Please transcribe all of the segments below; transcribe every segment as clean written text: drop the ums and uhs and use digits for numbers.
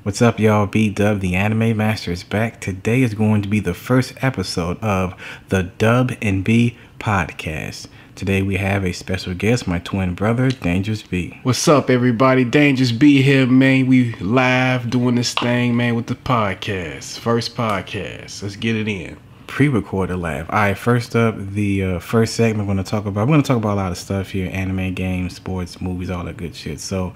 What's up, y'all? The Anime Master is back. Today is going to be the first episode of the Dub and B podcast. Today we have a special guest, my twin brother, Dangerous B. What's up, everybody? Dangerous B here, man. We live doing this thing, man, with the podcast. First podcast. Let's get it in. Pre-recorded live. All right, first up, the first segment we're going to talk about a lot of stuff here: anime, games, sports, movies, all that good shit. So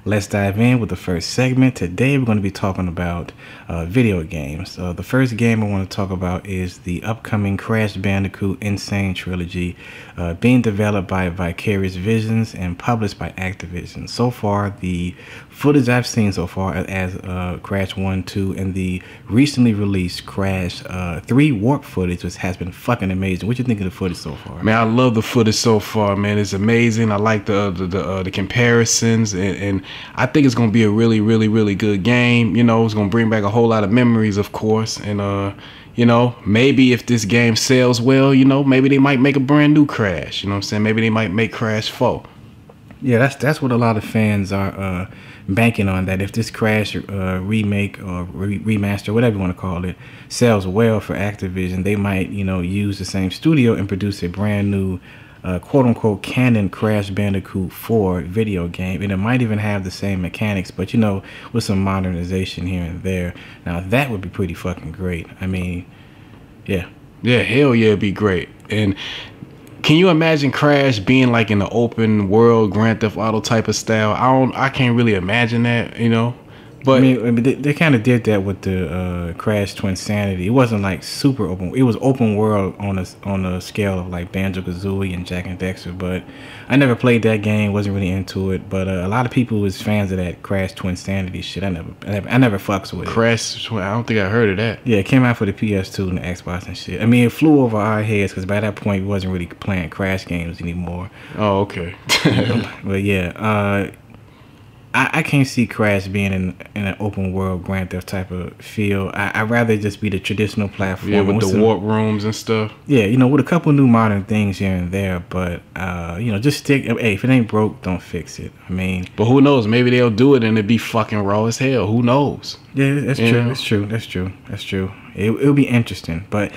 let's dive in with the first segment. Today we're going to be talking about video games. The first game I want to talk about is the upcoming Crash Bandicoot NSane Trilogy, being developed by Vicarious Visions and published by Activision. So far, the footage I've seen so far as Crash 1, 2, and the recently released Crash 3 Warp footage, which has been fucking amazing. What you think of the footage so far? Man, I love the footage so far, man. It's amazing. I like the comparisons, and I think it's going to be a really, really, really good game. You know, it's going to bring back a whole lot of memories, of course. And, you know, maybe if this game sells well, you know, maybe they might make a brand new Crash. You know what I'm saying? Maybe they might make Crash 4. Yeah, that's what a lot of fans are banking on, that if this Crash remake or remaster, whatever you want to call it, sells well for Activision, they might, you know, use the same studio and produce a brand new quote-unquote canon Crash Bandicoot 4 video game, and it might even have the same mechanics, but you know, with some modernization here and there. Now that would be pretty fucking great. I mean, yeah, hell yeah, it'd be great. And can you imagine Crash being like in the open world Grand Theft Auto type of style? I can't really imagine that, you know. But I mean they kind of did that with the Crash Twinsanity. It wasn't like super open. It was open world on a scale of like Banjo-Kazooie and Jak and Daxter. But I never played that game. Wasn't really into it. But a lot of people was fans of that Crash Twinsanity shit. I never fucks with it. Crash, I don't think I heard of that. Yeah, it came out for the PS2 and the Xbox and shit. I mean, it flew over our heads because by that point we wasn't really playing Crash games anymore. Oh, okay. But yeah. I can't see Crash being in an open world Grand Theft type of feel. I'd rather just be the traditional platform. Yeah, with the warp rooms and stuff. Yeah, you know, with a couple new modern things here and there. But, you know, just stick. Hey, if it ain't broke, don't fix it. I mean. But who knows? Maybe they'll do it and it'll be fucking raw as hell. Who knows? Yeah, that's true. That's true. It'll be interesting. But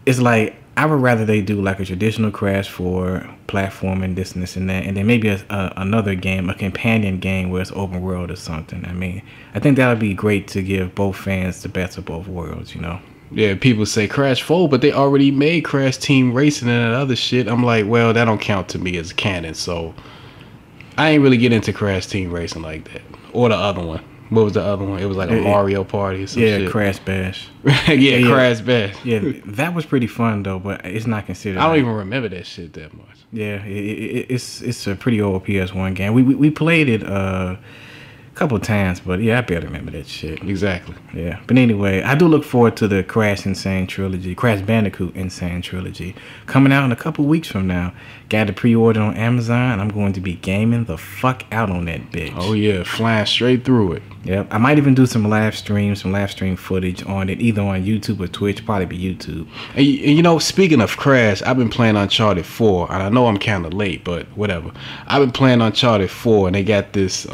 it's like, I would rather they do like a traditional Crash for platforming, this and that, and then maybe another game, a companion game where it's open world or something. I mean, I think that would be great to give both fans the best of both worlds, you know? Yeah, people say Crash 4, but they already made Crash Team Racing and that other shit. I'm like, well, that don't count to me as canon, so I ain't really get into Crash Team Racing like that. Or the other one. What was the other one? It was like a Mario Party or some shit. Crash Bash. yeah, Crash Bash. Yeah, that was pretty fun though, but it's not considered. I don't even remember that shit that much. Yeah, it's a pretty old PS1 game. We played it a couple times, but yeah, I barely remember that shit. Exactly. Yeah, but anyway, I do look forward to the Crash NSane Trilogy, Crash Bandicoot NSane Trilogy, coming out in a couple weeks from now. Got it pre-ordered on Amazon. I'm going to be gaming the fuck out on that bitch. Oh yeah, flying straight through it. Yep, I might even do some live stream footage on it, either on YouTube or Twitch. Probably be YouTube. And you know, speaking of Crash, I've been playing Uncharted 4, and I know I'm kind of late, but whatever. I've been playing Uncharted 4, and they got this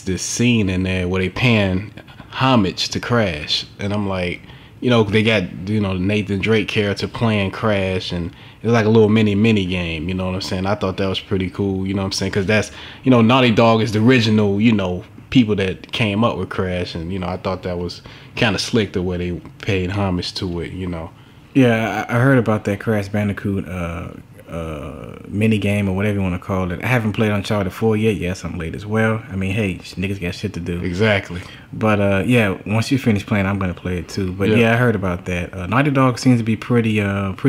this scene in there where they paying homage to Crash, and I'm like, you know, they got, you know, the Nathan Drake character playing Crash, and it's like a little mini game, you know what I'm saying? I thought that was pretty cool, you know what I'm saying? Because that's, you know, Naughty Dog is the original, you know, people that came up with Crash, and, you know, I thought that was kind of slick the way they paid homage to it, you know. Yeah, I heard about that Crash Bandicoot mini game or whatever you want to call it. I haven't played Uncharted 4 yet. Yes, I'm late as well. I mean, hey, niggas got shit to do. Exactly. But yeah, once you finish playing, I'm gonna play it too. But yeah, I heard about that. Naughty Dog seems to be pretty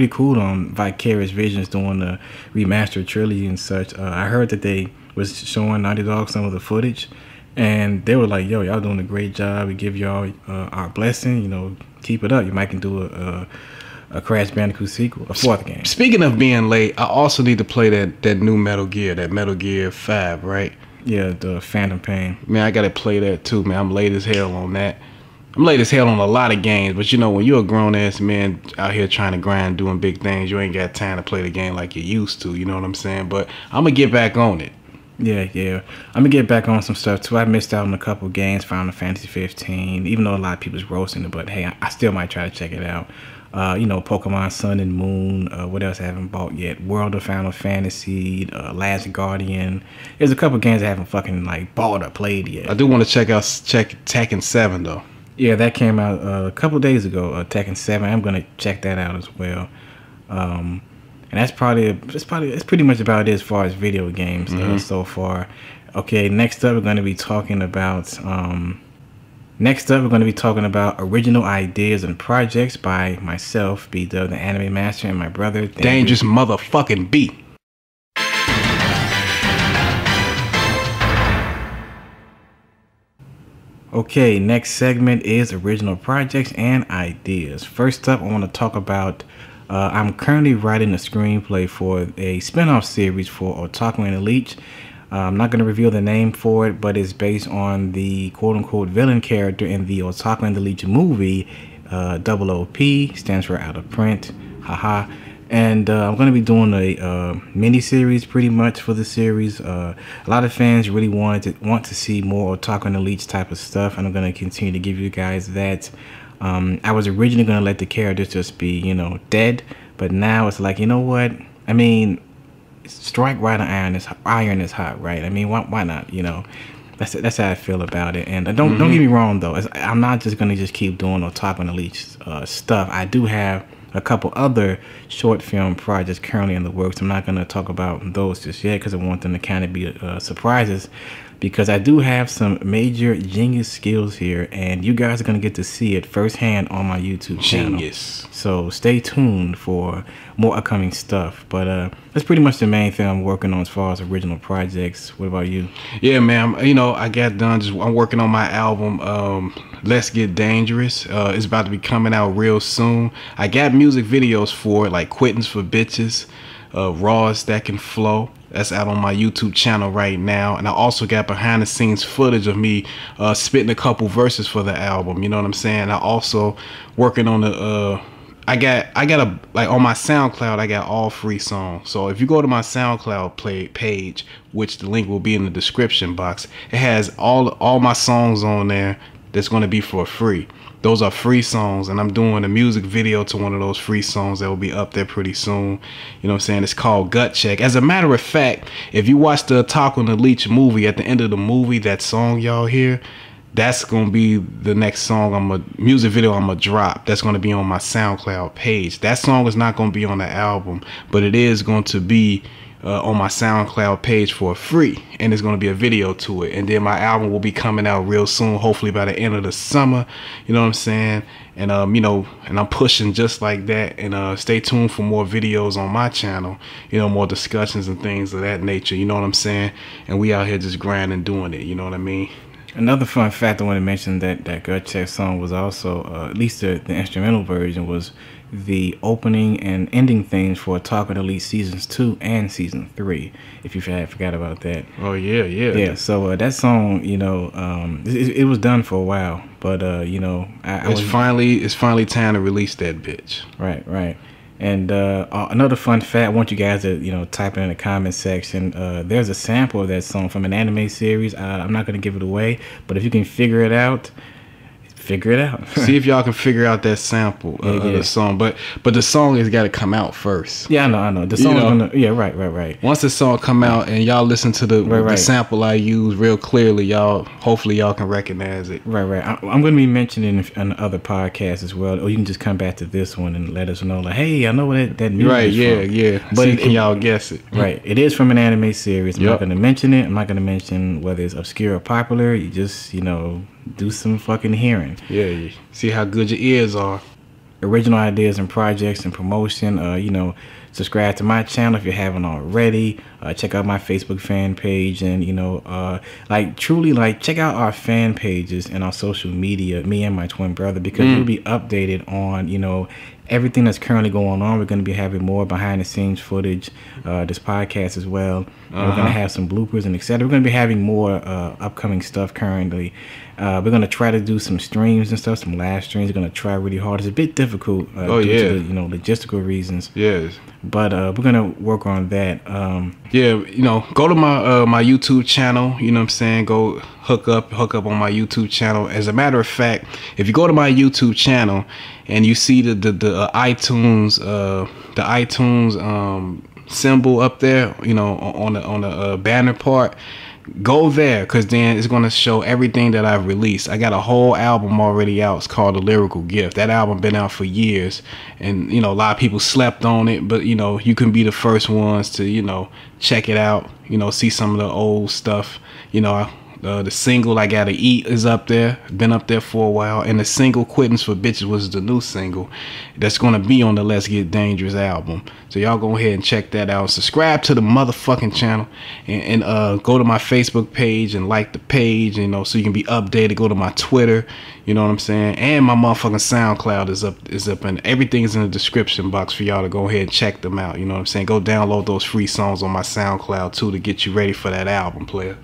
cool on Vicarious Visions doing the remastered trilogy and such. I heard that they was showing Naughty Dog some of the footage, and they were like, "Yo, y'all doing a great job. We give y'all our blessing. You know, keep it up. You might can do a Crash Bandicoot sequel, a fourth game." Speaking of being late, I also need to play that new Metal Gear, that Metal Gear 5, right? Yeah, the Phantom Pain. Man, I gotta play that too, man. I'm late as hell on that. I'm late as hell on a lot of games, but you know, when you're a grown-ass man out here trying to grind, doing big things, you ain't got time to play the game like you used to, you know what I'm saying? But I'm gonna get back on it. Yeah. I'm gonna get back on some stuff too. I missed out on a couple games, Final Fantasy 15, even though a lot of people's roasting it, but hey, I still might try to check it out. Pokemon Sun and Moon. What else I haven't bought yet? World of Final Fantasy, Last Guardian. There's a couple games I haven't fucking like bought or played yet. I do want to check Tekken 7 though. Yeah, that came out a couple days ago. Tekken 7. I'm gonna check that out as well. And that's it's pretty much about it as far as video games so far. Okay, next up we're going to be talking about original ideas and projects by myself, BDUBTheAnimeMaster, and my brother Dangerous motherfucking beat. Okay, next segment is original projects and ideas. First up, I want to talk about I'm currently writing a screenplay for a spin-off series for Otaku and Elite. I'm not going to reveal the name for it, but it's based on the quote-unquote villain character in the Otaku and Elite movie. OOP stands for out of print. Haha. And I'm going to be doing a mini-series pretty much for the series. A lot of fans really want to see more Otaku and Elite type of stuff, and I'm going to continue to give you guys that. I was originally going to let the characters just be, dead, but now it's like, you know what? I mean, strike while iron is hot, right? I mean, why not? That's how I feel about it. And don't get me wrong though. I'm not just going to just keep doing Otaku and Elite stuff. I do have a couple other short film projects currently in the works. I'm not going to talk about those just yet because I want them to kind of be surprises, because I do have some major genius skills here, and you guys are going to get to see it firsthand on my YouTube channel. Genius. So stay tuned for more upcoming stuff. But that's pretty much the main thing I'm working on as far as original projects. What about you? Yeah, man. I got done. I'm working on my album, Let's Get Dangerous. It's about to be coming out real soon. I got music videos for it, like Quitting's for Bitches, Raws That Can Flow. That's out on my YouTube channel right now. And I also got behind the scenes footage of me spitting a couple verses for the album. You know what I'm saying? I also working on the I got on my SoundCloud, I got all free songs. So if you go to my SoundCloud page, which the link will be in the description box, it has all my songs on there that's going to be for free. Those are free songs, and I'm doing a music video to one of those free songs that will be up there pretty soon. You know what I'm saying? It's called Gut Check. As a matter of fact, if you watch the Otaku and Elite movie, at the end of the movie, that song y'all hear, that's going to be the next song music video I'm going to drop. That's going to be on my SoundCloud page. That song is not going to be on the album, but it is going to be on my SoundCloud page for free, and there's going to be a video to it. And then my album will be coming out real soon, hopefully by the end of the summer. You know what I'm saying? And and I'm pushing just like that. And stay tuned for more videos on my channel, more discussions and things of that nature. You know what I'm saying? And we out here just grinding, doing it. You know what I mean? Another fun fact I want to mention, that Gut Check song was also, at least the instrumental version, was the opening and ending themes for Otaku and Elite Seasons 2 and Season 3, if you forgot about that. Oh, yeah. Yeah, so that song, it was done for a while, but, it's finally time to release that bitch. Right. And another fun fact, I want you guys to type it in the comment section. There's a sample of that song from an anime series. I'm not going to give it away, but if you can figure it out. See if y'all can figure out that sample of the song. But the song has got to come out first. Yeah, I know. The song's gonna. Yeah, right. Once the song come out and y'all listen to the sample I use real clearly, hopefully y'all can recognize it. Right. I'm gonna be mentioning in other podcasts as well, or you can just come back to this one and let us know, like, hey, I know what that music is from. Yeah. But can y'all guess it? Right. It is from an anime series. I'm not gonna mention it. I'm not gonna mention whether it's obscure or popular. You just do some fucking hearing. Yeah. See how good your ears are. Original ideas and projects and promotion. Subscribe to my channel if you haven't already. Check out my Facebook fan page, and check out our fan pages and our social media, me and my twin brother, because you'll be updated on everything that's currently going on. We're going to be having more behind the scenes footage, this podcast as well. We're going to have some bloopers and etc. We're going to be having more upcoming stuff currently. We're going to try to do some streams and stuff, some live streams. We're going to try really hard. It's a bit difficult due to the, logistical reasons. Yes. But we're going to work on that. Go to my YouTube channel, you know what I'm saying? Go hook up on my YouTube channel. As a matter of fact, if you go to my YouTube channel and you see the iTunes symbol up there, on the banner part, go there, because then it's going to show everything that I've released. I got a whole album already out. It's called The Lyrical Gift. That album been out for years, and a lot of people slept on it, but you can be the first ones to check it out, see some of the old stuff. The single I Gotta Eat is up there, been up there for a while, and the single Quittings for Bitches was the new single that's going to be on the Let's Get Dangerous album. So y'all go ahead and check that out. Subscribe to the motherfucking channel, and go to my Facebook page and like the page, so you can be updated. Go to my Twitter, you know what I'm saying, and my motherfucking SoundCloud is up, and everything is in the description box for y'all to go ahead and check them out. You know what I'm saying? Go download those free songs on my SoundCloud too to get you ready for that album, player.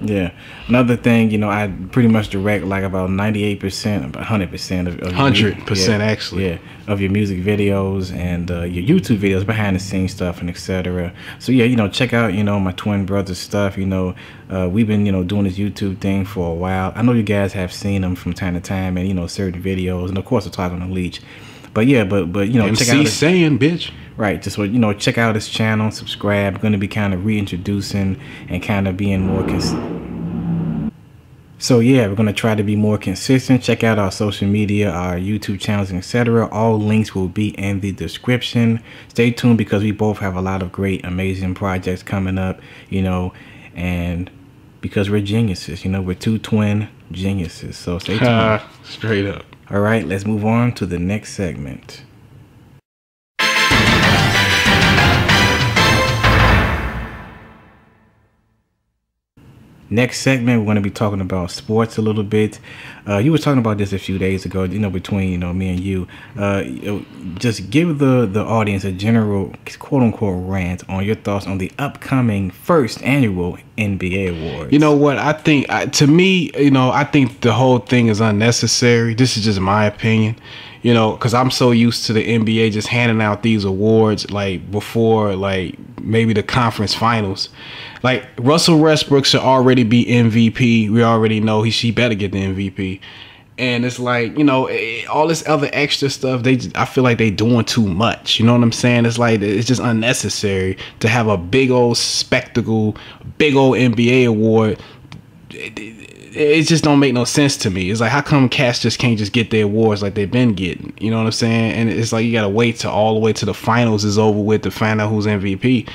Yeah. Another thing, I pretty much direct like about 98%, about 100% of 100% actually. Yeah, of your music videos and your YouTube videos, behind the scenes stuff and etc. So yeah, check out my twin brother's stuff. We've been doing this YouTube thing for a while. I know you guys have seen them from time to time, and certain videos, and of course we're talking to Leech. But yeah, but check out NSane, bitch. Right, just check out his channel, subscribe. Going to be kind of reintroducing and kind of being more So yeah, we're going to try to be more consistent. Check out our social media, our YouTube channels, and etc. All links will be in the description. Stay tuned, because we both have a lot of great, amazing projects coming up, and because we're geniuses, we're two twin geniuses. So stay tuned. Straight up. All right, let's move on to the next segment. Next segment, we're going to be talking about sports a little bit. You were talking about this a few days ago, between me and you. Just give the audience a general quote-unquote rant on your thoughts on the upcoming first annual NBA awards. You know what? I think, to me, I think the whole thing is unnecessary. This is just my opinion. Because I'm so used to the NBA just handing out these awards like before, like maybe the conference finals. Like Russell Westbrook should already be MVP. We already know she better get the MVP. And it's like, all this other extra stuff, I feel like they doing too much. You know what I'm saying? It's like, it's just unnecessary to have a big old spectacle, big old NBA award. It just don't make no sense to me. It's like, how come cats just can't just get their awards like they've been getting? You know what I'm saying? And it's like, you gotta wait till all the way to the finals is over with to find out who's MVP.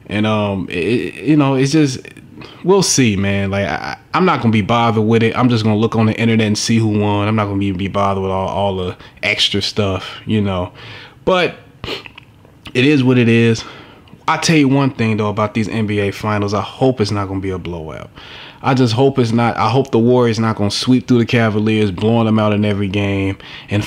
And it's just, we'll see, man. Like I'm not gonna be bothered with it. I'm just gonna look on the internet and see who won. I'm not gonna be bothered with all the extra stuff, But it is what it is. I tell you one thing though about these NBA finals. I hope it's not gonna be a blowout. I just hope it's not. I hope the Warriors not gonna sweep through the Cavaliers, blowing them out in every game. And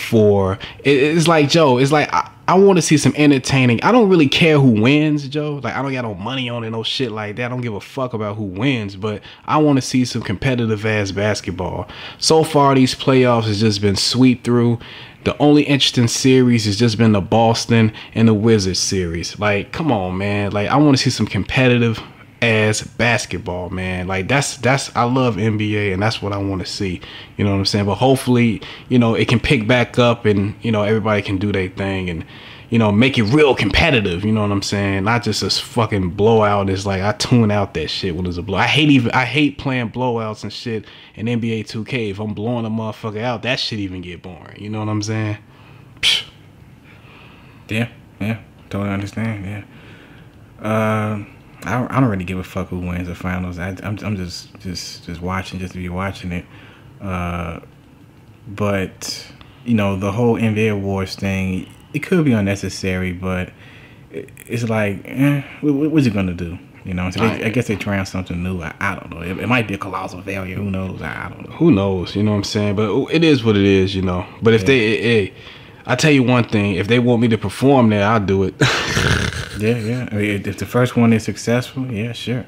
it's like, Joe. It's like I want to see some entertaining. I don't really care who wins, Joe. Like I don't got no money on it, no shit like that. I don't give a fuck about who wins, but I want to see some competitive ass basketball. So far, these playoffs has just been sweep through. The only interesting series has just been the Boston and the Wizards series. Like, come on, man. Like, I want to see some competitive ass basketball, man. Like, that's I love NBA, and that's what I want to see. You know what I'm saying? But hopefully, it can pick back up, and everybody can do their thing, and make it real competitive. You know what I'm saying? Not just a fucking blowout. It's like I tune out that shit when there's a blow. I hate playing blowouts and shit in NBA 2K. If I'm blowing a motherfucker out, that shit even get boring. You know what I'm saying? Psh. Yeah, totally understand. Yeah. I don't really give a fuck who wins the finals. I'm just watching, just to be watching it. But the whole NBA awards thing, it could be unnecessary, but it's like, what's it gonna do? So I guess they're trying something new. I don't know. It might be a colossal failure. Who knows? I don't know. Who knows? You know what I'm saying? But it is what it is. But if I tell you one thing: if they want me to perform there, I'll do it. Yeah. I mean, if the first one is successful, yeah, sure.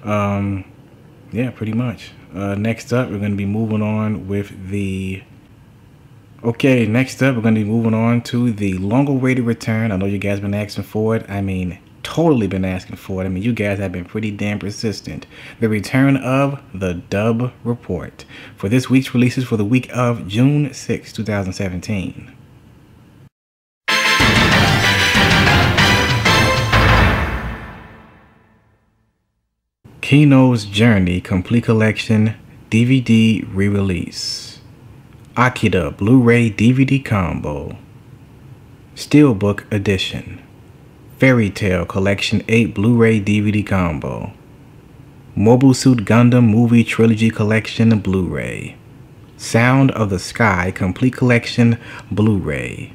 Yeah, pretty much. Next up, we're going to be moving on with the... Okay, next up, we're going to be moving on to the long-awaited return. I know you guys been asking for it. I mean, totally been asking for it. I mean, you guys have been pretty damn persistent. The return of the Dub Report for this week's releases for the week of June 6, 2017. Kino's Journey Complete Collection DVD re-release. Akira Blu-ray DVD Combo. Steelbook Edition. Fairy Tail Collection 8 Blu-ray DVD Combo. Mobile Suit Gundam Movie Trilogy Collection Blu-ray. Sound of the Sky Complete Collection Blu-ray.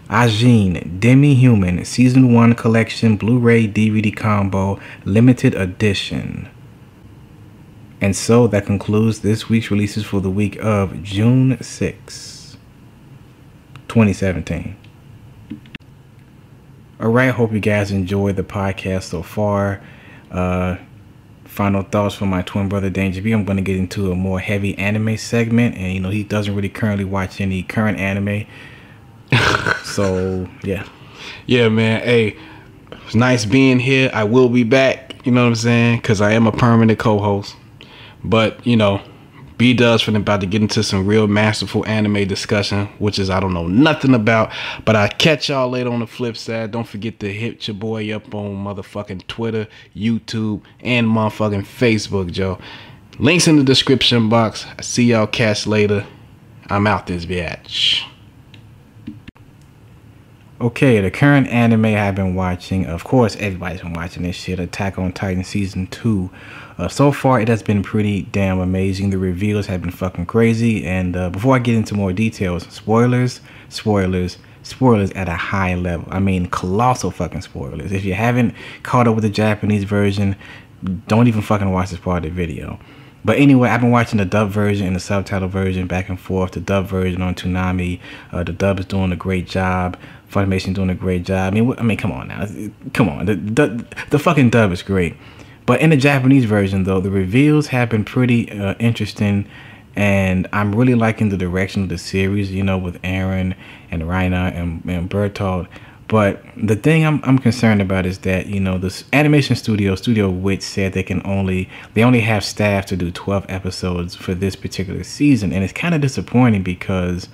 Ajin Demi-Human Season 1 Collection Blu-ray DVD Combo Limited Edition. And so that concludes this week's releases for the week of June 6, 2017. Alright, hope you guys enjoyed the podcast so far. Final thoughts from my twin brother Danger B. I'm going to get into a more heavy anime segment, and you know, he doesn't really currently watch any current anime. So yeah man, hey, it's nice being here. I will be back, you know what I'm saying, because I am a permanent co-host. But you know, B-Dub's about to get into some real masterful anime discussion, which is I don't know nothing about, but I'll catch y'all later on the flip side. Don't forget to hit your boy up on motherfucking Twitter, YouTube, and motherfucking Facebook, Joe. Links in the description box. I see y'all cats later. I'm out this bitch. Okay, the current anime I've been watching, of course, everybody's been watching this shit, Attack on Titan Season 2. So far, it has been pretty damn amazing. The reveals have been fucking crazy. And before I get into more details, spoilers at a high level. I mean, colossal fucking spoilers. If you haven't caught up with the Japanese version, don't even fucking watch this part of the video. But anyway, I've been watching the dub version and the subtitle version back and forth. The dub version on Toonami. The dub is doing a great job. Funimation doing a great job. I mean, come on now. Come on. The fucking dub is great. But in the Japanese version, though, the reveals have been pretty interesting. And I'm really liking the direction of the series, you know, with Aaron and Raina and Bertold. But the thing I'm concerned about is that, you know, this animation Studio Witch said they only have staff to do 12 episodes for this particular season. And it's kind of disappointing because,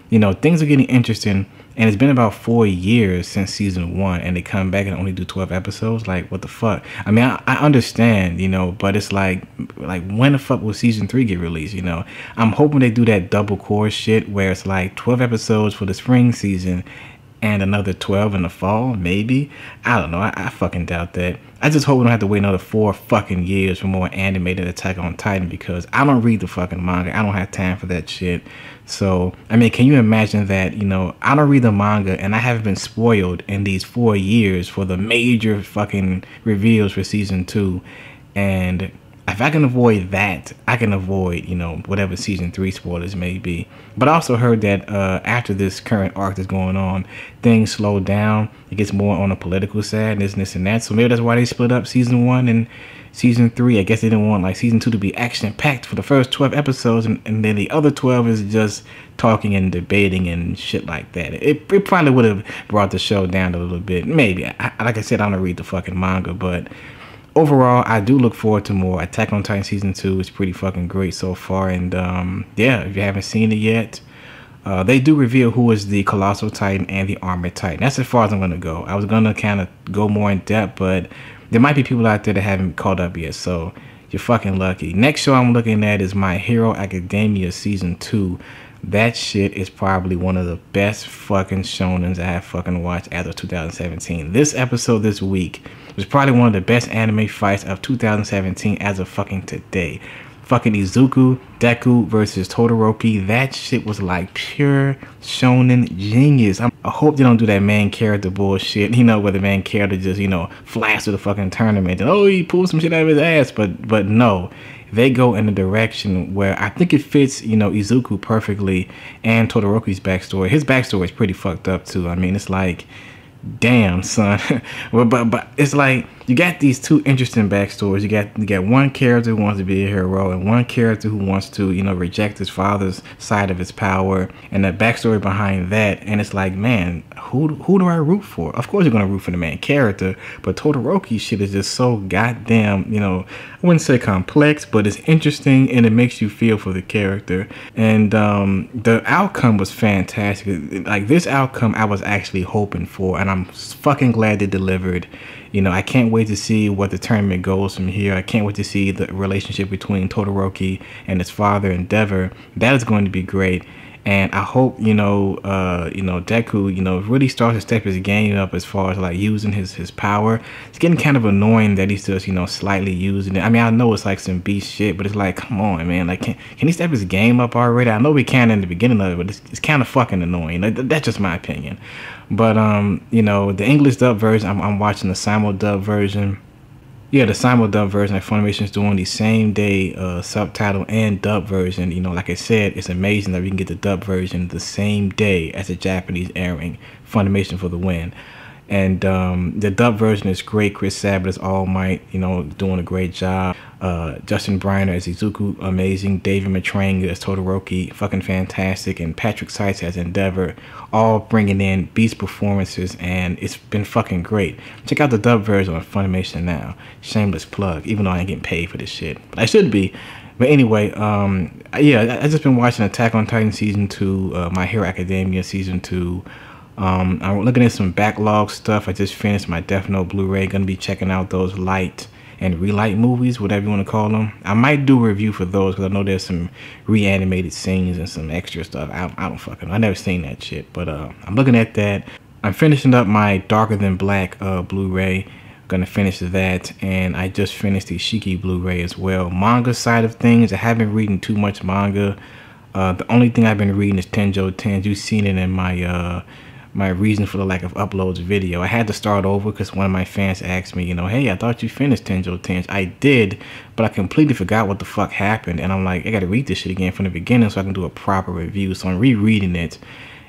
you know, things are getting interesting. And it's been about 4 years since season 1, and they come back and only do 12 episodes. Like, what the fuck? I mean, I understand, you know, but it's like when the fuck will season 3 get released? You know, I'm hoping they do that double core shit where it's like 12 episodes for the spring season and another 12 in the fall, maybe. I don't know. I fucking doubt that. I just hope we don't have to wait another 4 fucking years for more animated Attack on Titan, because I don't read the fucking manga. I don't have time for that shit. So, I mean, can you imagine that, you know, I don't read the manga and I haven't been spoiled in these 4 years for the major fucking reveals for season 2. And if I can avoid that, I can avoid, you know, whatever season 3 spoilers may be. But I also heard that after this current arc that's going on, things slow down. It gets more on the political side, this and that. So maybe that's why they split up season 1 and season 3. I guess they didn't want like season 2 to be action packed for the first 12 episodes, and then the other 12 is just talking and debating and shit like that. It probably would have brought the show down a little bit. Maybe. Like I said, I don't read the fucking manga, but overall, I do look forward to more. Attack on Titan Season 2 is pretty fucking great so far. And yeah, if you haven't seen it yet, they do reveal who is the Colossal Titan and the Armored Titan. That's as far as I'm going to go. I was going to kind of go more in depth, but there might be people out there that haven't caught up yet, so you're fucking lucky. Next show I'm looking at is My Hero Academia Season 2. That shit is probably one of the best fucking shonens I have fucking watched as of 2017. This episode this week was probably one of the best anime fights of 2017 as of fucking today. Fucking Izuku, Deku versus Todoroki. That shit was like pure shonen genius. I hope they don't do that main character bullshit, you know, where the main character just, you know, flies to the fucking tournament and, oh, he pulled some shit out of his ass. But no, they go in a direction where I think it fits, you know, Izuku perfectly, and Todoroki's backstory. His backstory is pretty fucked up too. I mean, it's like, damn, son. but it's like you got these two interesting backstories. You got one character who wants to be a hero, and one character who wants to, you know, reject his father's side of his power, and the backstory behind that. And it's like, man, who do I root for? Of course you're gonna root for the main character, but Todoroki shit is just so goddamn, you know, I wouldn't say complex, but it's interesting and it makes you feel for the character. And the outcome was fantastic. Like, this outcome I was actually hoping for, and I'm fucking glad they delivered. You know, I can't wait to see what the tournament goes from here. I can't wait to see the relationship between Todoroki and his father, Endeavor. That is going to be great. And I hope, you know, Deku, you know, really starts to step his game up as far as like using his power. It's getting kind of annoying that he's just, you know, slightly using it. I mean, I know it's like some beast shit, but it's like, come on, man. Like, can he step his game up already? I know we can in the beginning of it, but it's kind of fucking annoying. Like, that's just my opinion. But, you know, the English dub version, I'm watching the simul dub version. Yeah, the simul dub version that Funimation's doing the same day subtitle and dub version. You know, like I said, it's amazing that we can get the dub version the same day as the Japanese airing. Funimation for the win. And the dub version is great. Chris Sabat as All Might, you know, doing a great job. Justin Briner as Izuku, amazing. David Matranga as Todoroki, fucking fantastic. And Patrick Seitz as Endeavor, all bringing in beast performances, and it's been fucking great. Check out the dub version on Funimation now. Shameless plug, even though I ain't getting paid for this shit, but I should be. But anyway, yeah, I just been watching Attack on Titan Season 2, My Hero Academia Season 2. I'm looking at some backlog stuff. I just finished my Death Note Blu-ray. Gonna be checking out those light and relight movies, whatever you want to call them. I might do a review for those because I know there's some reanimated scenes and some extra stuff. I don't fucking know. I never seen that shit, but I'm looking at that. I'm finishing up my Darker Than Black Blu-ray. Gonna finish that, and I just finished the Shiki Blu-ray as well. Manga side of things, I haven't been reading too much manga. The only thing I've been reading is Tenjo Tens. You've seen it in my my reason for the lack of uploads video. I had to start over because one of my fans asked me, you know, hey, I thought you finished Tenjo Tens. I did, but I completely forgot what the fuck happened, and I'm like, I gotta read this shit again from the beginning so I can do a proper review. So I'm rereading it,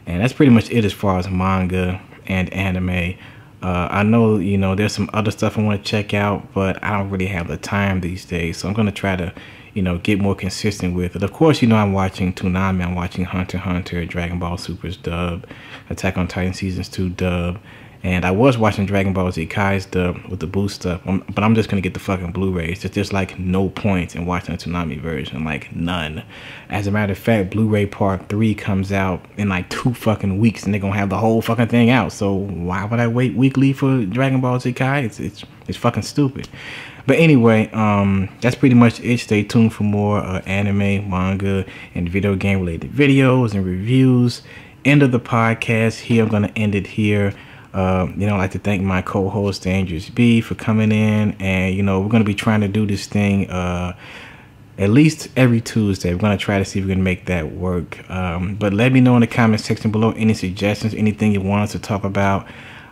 and that's pretty much it as far as manga and anime. I know, you know, there's some other stuff I want to check out, but I don't really have the time these days, so I'm gonna try to, you know, get more consistent with it. Of course, you know, I'm watching Toonami, I'm watching Hunter x Hunter, Dragon Ball Super's dub, Attack on Titan Seasons 2 dub, and I was watching Dragon Ball Z Kai's dub with the boost stuff, but I'm just gonna get the fucking Blu-rays. There's like no point in watching the Toonami version, like none. As a matter of fact, Blu-ray Part 3 comes out in like 2 fucking weeks, and they're gonna have the whole fucking thing out. So why would I wait weekly for Dragon Ball Z Kai? It's fucking stupid. But anyway, that's pretty much it. Stay tuned for more anime, manga, and video game related videos and reviews. End of the podcast here. I'm gonna end it here. You know, I'd like to thank my co-host Dangerous B for coming in, and you know, we're gonna be trying to do this thing at least every Tuesday. We're gonna try to see if we can make that work. But let me know in the comment section below any suggestions, anything you want us to talk about.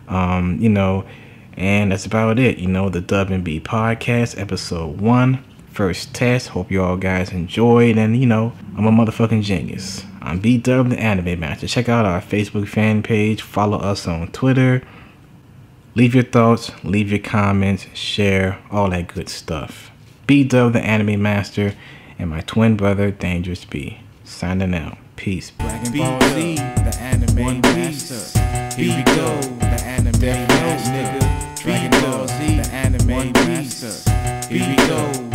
You know, and that's about it. You know, the Dub and B podcast, episode 1, first test. Hope you all guys enjoyed, and you know, I'm a motherfucking genius. I'm BDUBTheAnimeMaster. Check out our Facebook fan page. Follow us on Twitter. Leave your thoughts, leave your comments, share, all that good stuff. BDUBTheAnimeMaster and my twin brother, Dangerous B. Signing out. Peace. Dragon Ball Z, the anime master. Here we go, the anime master. Dragon Ball Z, the anime master. Here we go.